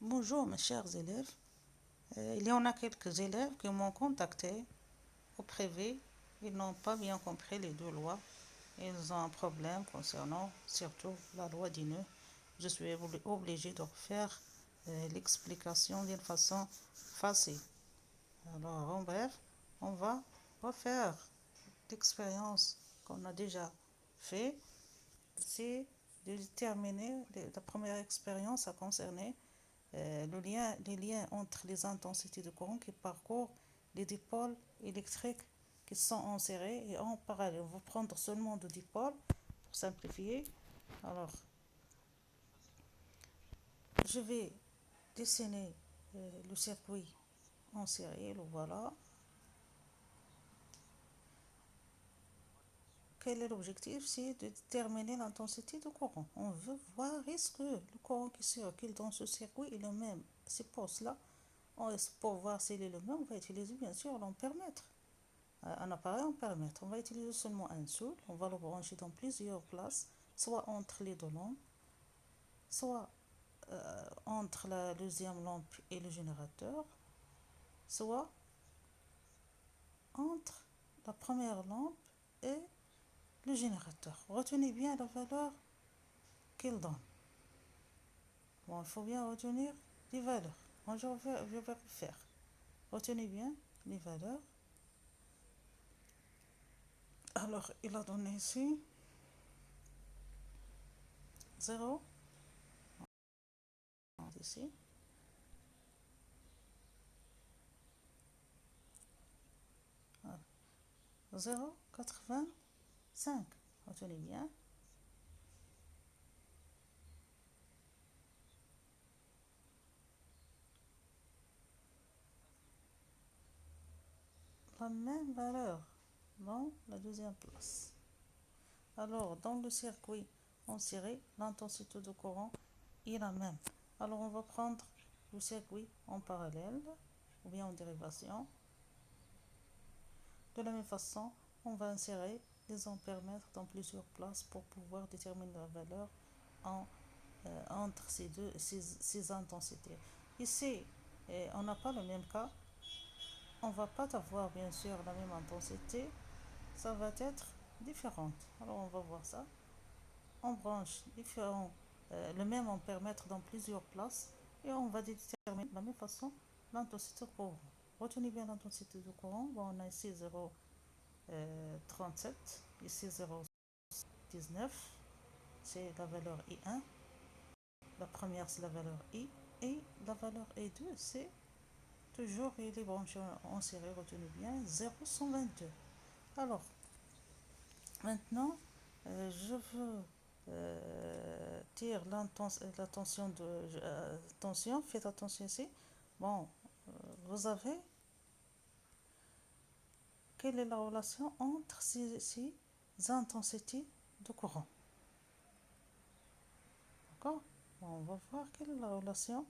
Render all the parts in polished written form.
Bonjour mes chers élèves. Il y en a quelques élèves qui m'ont contacté au privé. Ils n'ont pas bien compris les deux lois. Ils ont un problème concernant surtout la loi d'INE. Je suis obligée de faire l'explication d'une façon facile. Alors en bref, on va refaire l'expérience qu'on a déjà fait. C'est de terminer. La première expérience a concerné les liens entre les intensités de courant qui parcourent les dipôles électriques qui sont insérés et en parallèle. On va prendre seulement deux dipôles pour simplifier. Alors, je vais dessiner le circuit en série, le voilà. Quel est l'objectif? C'est de déterminer l'intensité de courant. On veut voir est-ce que le courant qui circule dans ce circuit est le même. C'est pour cela, pour voir s'il est le même, on va utiliser bien sûr l'ampèremètre. Un appareil ampèremètre. On va utiliser seulement un seul. On va le brancher dans plusieurs places, soit entre les deux lampes, soit entre la deuxième lampe et le générateur, soit entre la première lampe et le générateur. Retenez bien la valeur qu'il donne. Bon, il faut bien retenir les valeurs. Moi, je vais le faire. Retenez bien les valeurs. Alors, il a donné ici 0. Ici. 0,85. Retenez bien. La même valeur dans la deuxième place. Alors, dans le circuit en série, l'intensité de courant est la même. Alors, on va prendre le circuit en parallèle ou bien en dérivation. De la même façon, on va insérer les ampèremètres dans plusieurs places pour pouvoir déterminer la valeur entre ces intensités. Ici, on n'a pas le même cas. On ne va pas avoir bien sûr la même intensité. Ça va être différente. Alors on va voir ça. On branche le même ampèremètre dans plusieurs places et on va déterminer de la même façon l'intensité de courant. Retenez bien l'intensité de courant. Bon, on a ici 0,37, ici 0,19, c'est la valeur I1. La première c'est la valeur I et la valeur I2 c'est toujours il est branché en série, retenez bien 0,122. Alors maintenant je veux dire l'attention attention, faites attention ici. Bon, vous avez quelle est la relation entre ces intensités de courant? D'accord? Bon, on va voir quelle est la relation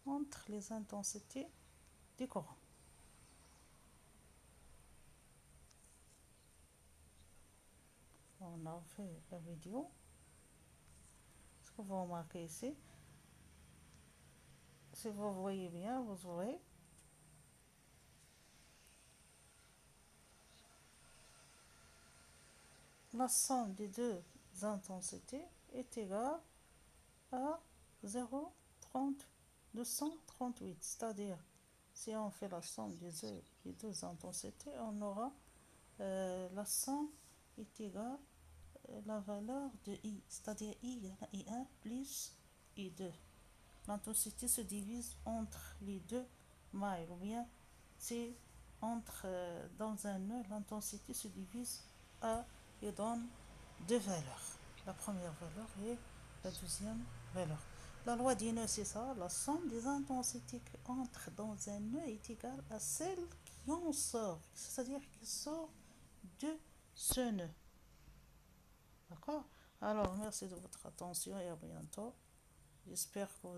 entre les intensités du courant. On a fait la vidéo. Ce que vous remarquez ici, si vous voyez bien, vous aurez la somme des deux intensités est égale à 0,238. C'est-à-dire, si on fait la somme des deux intensités, on aura la somme est égale à la valeur de I. C'est-à-dire I1 plus I2. L'intensité se divise entre les deux mailles, ou bien c'est dans un nœud, l'intensité se divise et donne deux valeurs. La première valeur et la deuxième valeur. La loi du nœud, c'est ça, la somme des intensités qui entrent dans un nœud est égale à celle qui en sort, c'est-à-dire qui sort de ce nœud. D'accord? Alors, merci de votre attention et à bientôt. J'espère que vous